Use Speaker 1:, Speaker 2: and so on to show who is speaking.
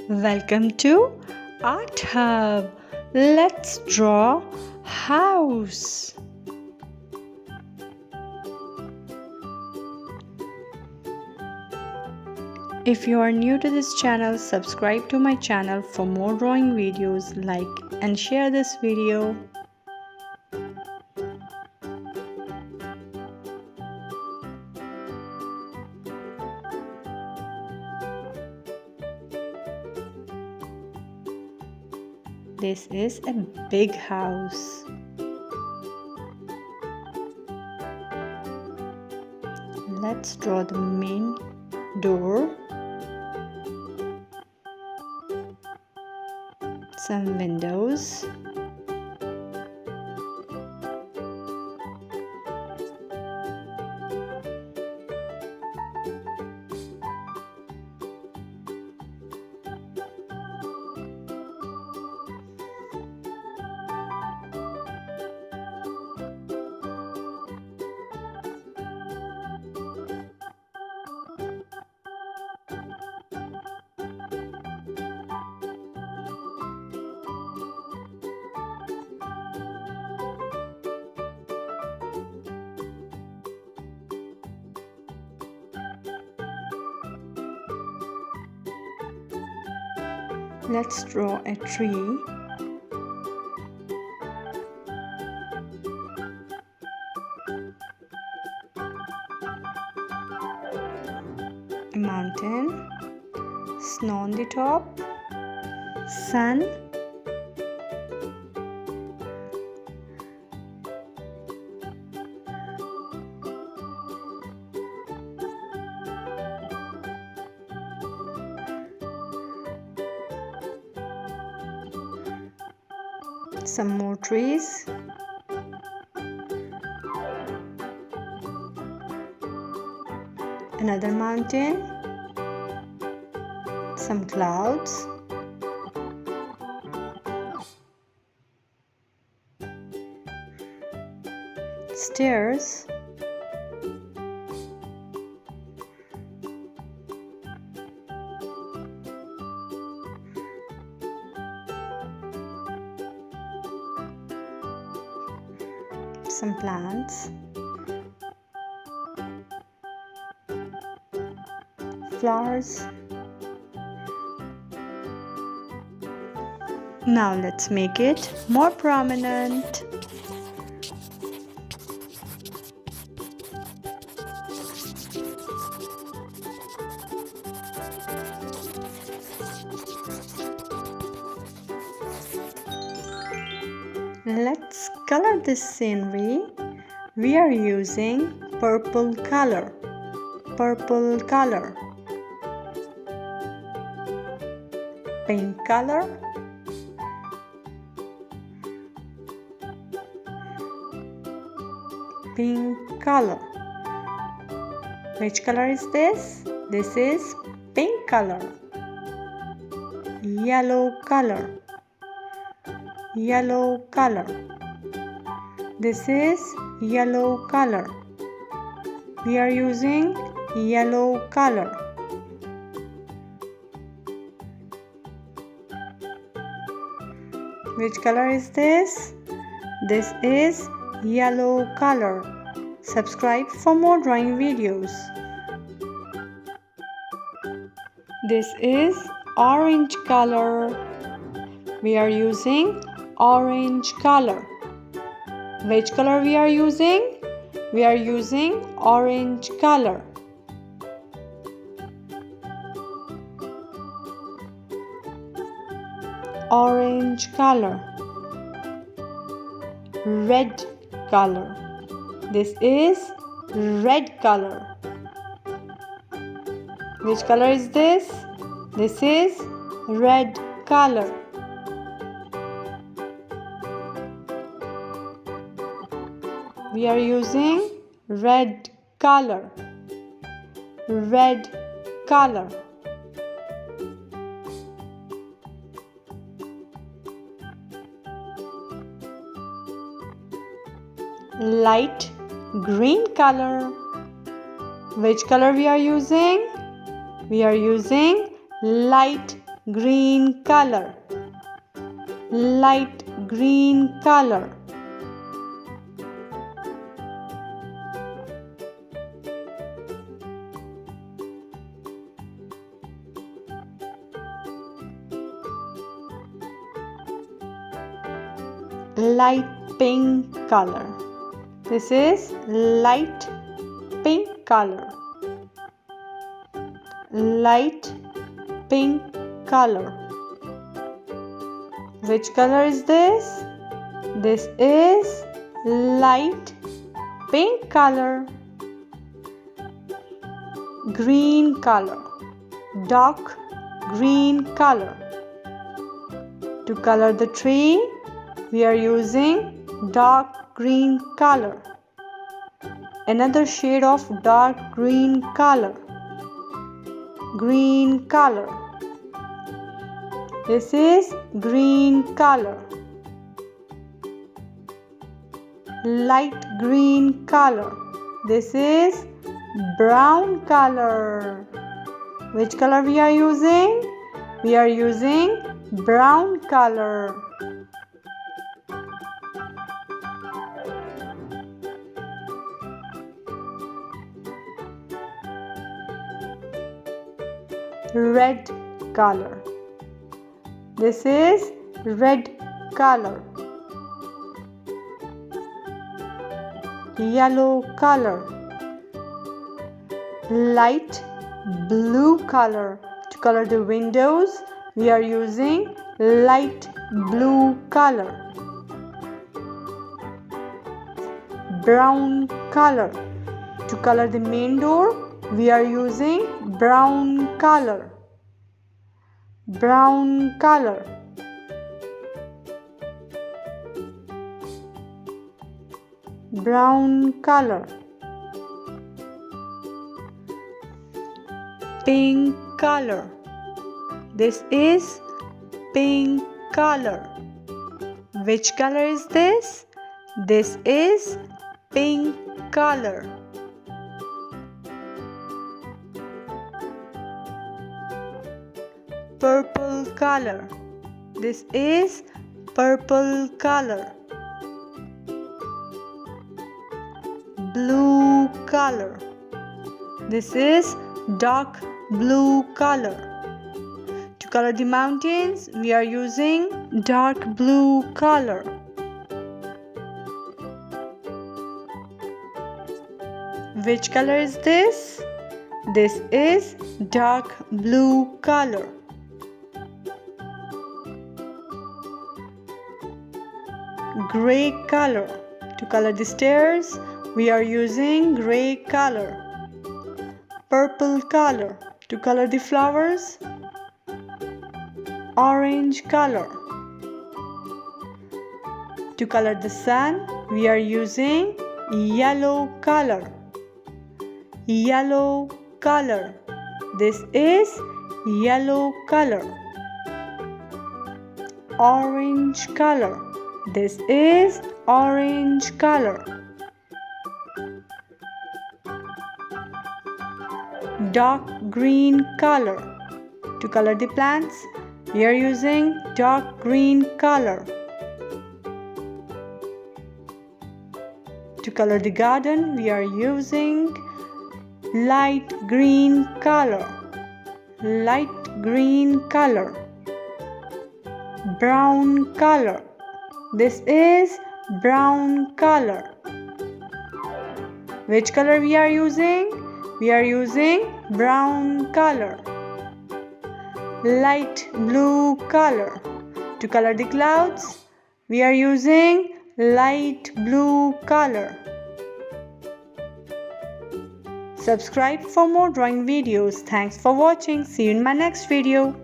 Speaker 1: Welcome to Art Hub. Let's draw house. If you are new to this channel, subscribe to my channel for more drawing videos. Like and share this video. This is a big house. Let's draw the main door, some windows, let's draw a tree, a mountain, snow on the top, sun, some more trees, another mountain, some clouds, stairs, some plants, flowers. Now let's make it more prominent. Let's color this scenery. We are using purple color, pink color, pink color. Which color is this? This is pink color. Yellow color, yellow color. This is yellow color. We are using yellow color. Which color is this? This is yellow color. Subscribe for more drawing videos. This is orange color. We are using orange color. Which color we are using? We are using orange color. Orange color. Red color. This is red color. Which color is this? This is red color. We are using red color. Red color. Light green color. Which color we are using? We are using light green color, light green color, light pink color. This is light pink color, light pink color. Which color is this? This is light pink color. Green color, dark green color. To color the tree, we are using dark green color. Another shade of dark green color, green color. This is green color. Light green color. This is brown color. Which color we are using? We are using brown color. Red color. This is red color. Yellow color. Light blue color. To color the windows, we are using light blue color. Brown color. To color the main door, we are using brown color. Brown color. Brown color. Pink color. This is pink color. Which color is this? This is pink color. Purple color. This is purple color. Blue color. This is dark blue color. To color the mountains, we are using dark blue color. Which color is this? This is dark blue color. Gray color. To color the stairs, we are using gray color. Purple color. To color the flowers, orange color. To color the sun, we are using yellow color. Yellow color. This is yellow color. Orange color. This is orange color. Dark green color. To color the plants, we are using dark green color. To color the garden, we are using light green color. Light green color. Brown color. This is brown color. Which color we are using? We are using brown color. Light blue color. To color the clouds, we are using light blue color. Subscribe for more drawing videos. Thanks for watching. See you in my next video.